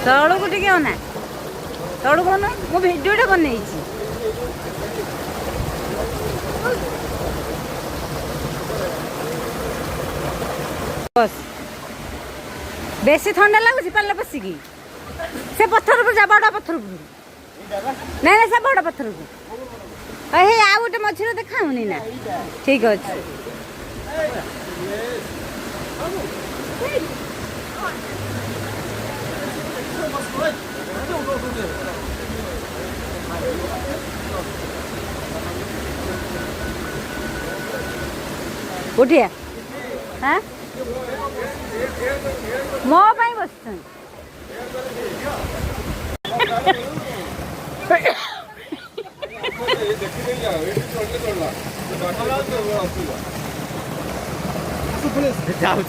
ତଳକୁ ଟିକେ ଅନା ତଳକୁ ଅନା ମୁଁ ଭିଡ଼ିଓଟା ବନେଇଛି। ବସ୍ ବେଶୀ ଥଣ୍ଡା ଲାଗୁଛି ପାଲ ପଶିକି ସେ ପଥରକୁ ଯା ବଡ଼ ପଥରକୁ ନାଇଁ ନାଇଁ ସେ ବଡ଼ ପଥରକୁ ହେ ଆଉ ଗୋଟେ ମଝିରେ ଦେଖାଉନି ନା ଠିକ୍ ଅଛି। उठिया हाँ मो पाई बस जाऊँ